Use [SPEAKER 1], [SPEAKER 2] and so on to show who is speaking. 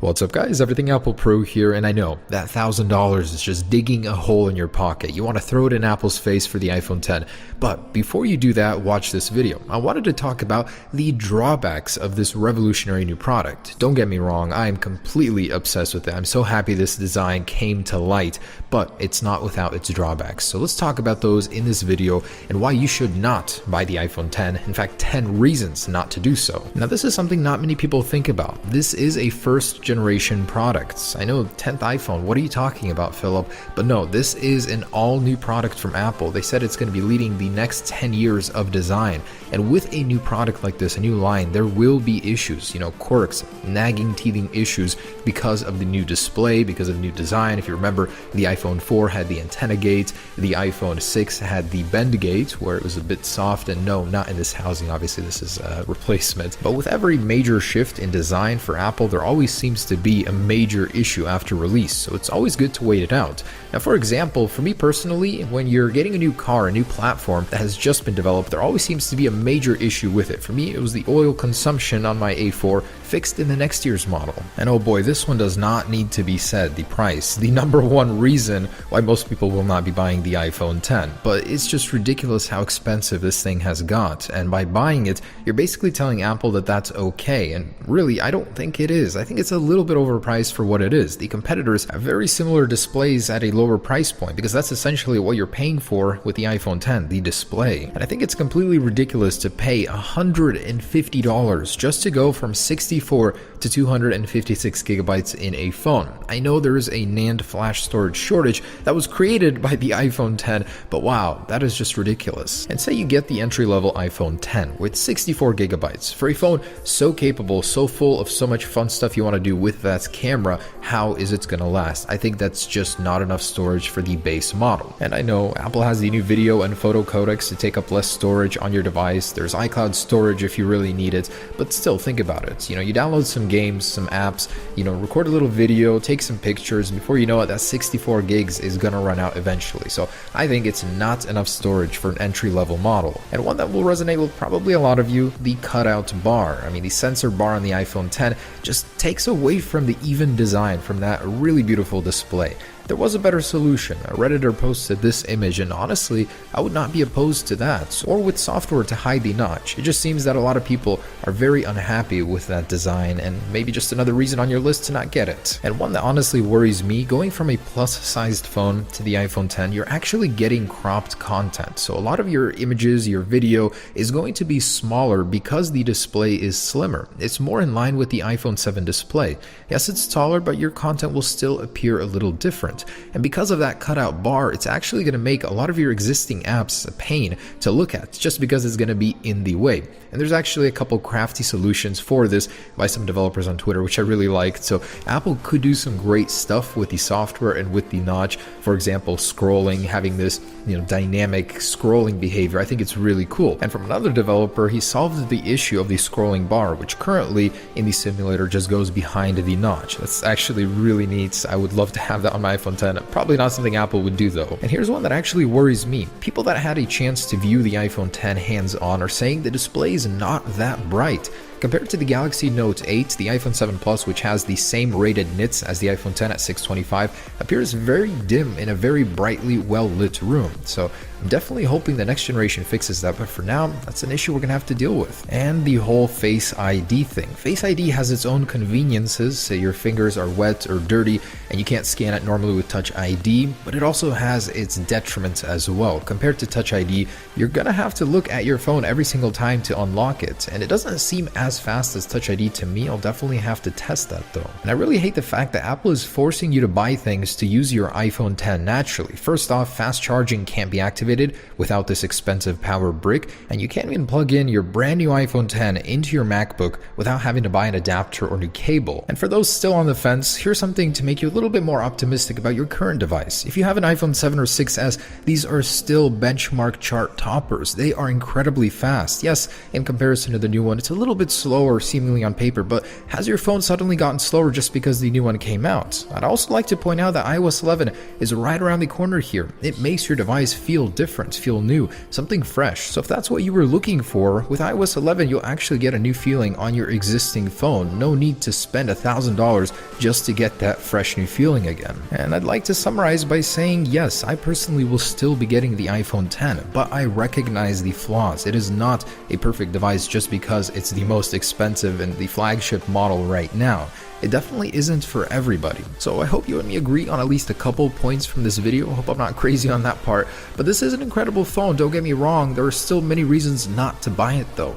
[SPEAKER 1] What's up guys, Everything Apple Pro here, and I know that $1,000 is just digging a hole in your pocket. You want to throw it in Apple's face for the iPhone X, but before you do that, watch this video. I wanted to talk about the drawbacks of this revolutionary new product. Don't get me wrong, I am completely obsessed with it. I'm so happy this design came to light, but it's not without its drawbacks. So let's talk about those in this video and why you should not buy the iPhone X. In fact, 10 reasons not to do so. Now this is something not many people think about. This is a first generation products. I know 10th iPhone, what are you talking about, Philip? But no, this is an all new product from Apple. They said it's going to be leading the next 10 years of design. And with a new product like this, a new line, there will be issues, quirks, nagging, teething issues because of the new display, because of the new design. If you remember, the iPhone 4 had the antenna gate, the iPhone 6 had the bend gate where it was a bit soft, and no, not in this housing, obviously this is a replacement. But with every major shift in design for Apple, there always seems to be a major issue after release, so it's always good to wait it out. Now for example, for me personally, when you're getting a new car, a new platform that has just been developed, there always seems to be a major issue with it. For me, it was the oil consumption on my A4 fixed in the next year's model. And oh boy, this one does not need to be said, the price. The number one reason why most people will not be buying the iPhone X. But it's just ridiculous how expensive this thing has got, and by buying it, you're basically telling Apple that that's okay, and really, I don't think it is. I think it's a little bit overpriced for what it is. The competitors have very similar displays at a lower price point, because that's essentially what you're paying for with the iPhone X, the display. And I think it's completely ridiculous to pay $150 just to go from 64 to 256 gigabytes in a phone. I know there is a NAND flash storage shortage that was created by the iPhone X, but wow, that is just ridiculous. And say you get the entry-level iPhone X with 64 gigabytes. For a phone so capable, so full of so much fun stuff you want to do with that camera, how is it going to last? I think that's just not enough storage for the base model. And I know Apple has the new video and photo codecs to take up less storage on your device. There's iCloud storage if you really need it, but still think about it. You download some games, some apps, record a little video, take some pictures, and before you know it, that 64 gigs is gonna run out eventually. So I think it's not enough storage for an entry-level model. And one that will resonate with probably a lot of you, the cutout bar. I mean, the sensor bar on the iPhone X just takes away from the even design from that really beautiful display. There was a better solution. A Redditor posted this image, and honestly, I would not be opposed to that, or with software to hide the notch. It just seems that a lot of people are very unhappy with that design, and maybe just another reason on your list to not get it. And one that honestly worries me, going from a plus-sized phone to the iPhone X, you're actually getting cropped content. So a lot of your images, your video is going to be smaller because the display is slimmer. It's more in line with the iPhone 7 display. Yes, it's taller, but your content will still appear a little different. And because of that cutout bar, it's actually going to make a lot of your existing apps a pain to look at, just because it's going to be in the way. And there's actually a couple crafty solutions for this by some developers on Twitter, which I really liked. So Apple could do some great stuff with the software and with the notch. For example, scrolling, having this dynamic scrolling behavior. I think it's really cool. And from another developer, he solved the issue of the scrolling bar, which currently in the simulator just goes behind the notch. That's actually really neat. I would love to have that on my iPhone X. Probably not something Apple would do though. And here's one that actually worries me. People that had a chance to view the iPhone X hands-on are saying the display is not that bright. Compared to the Galaxy Note 8, the iPhone 7 Plus, which has the same rated nits as the iPhone X at 625, appears very dim in a very brightly well-lit room. So I'm definitely hoping the next generation fixes that, but for now, that's an issue we're going to have to deal with. And the whole Face ID thing. Face ID has its own conveniences, say your fingers are wet or dirty and you can't scan it normally with Touch ID, but it also has its detriments as well. Compared to Touch ID, you're going to have to look at your phone every single time to unlock it, and it doesn't seem as fast as Touch ID to me. I'll definitely have to test that though. And I really hate the fact that Apple is forcing you to buy things to use your iPhone X naturally. First off, fast charging can't be activated without this expensive power brick, and you can't even plug in your brand new iPhone X into your MacBook without having to buy an adapter or new cable. And for those still on the fence, here's something to make you a little bit more optimistic about your current device. If you have an iPhone 7 or 6s, these are still benchmark chart toppers. They are incredibly fast. Yes, in comparison to the new one, it's a little bit slower seemingly on paper, but has your phone suddenly gotten slower just because the new one came out? I'd also like to point out that iOS 11 is right around the corner here. It makes your device feel different, feel new, something fresh. So if that's what you were looking for, with iOS 11 you'll actually get a new feeling on your existing phone. No need to spend $1,000 just to get that fresh new feeling again. And I'd like to summarize by saying yes, I personally will still be getting the iPhone 10, but I recognize the flaws. It is not a perfect device just because it's the most expensive and the flagship model right now. It definitely isn't for everybody. So I hope you and me agree on at least a couple points from this video. I hope I'm not crazy on that part, but this is an incredible phone, don't get me wrong. There are still many reasons not to buy it though.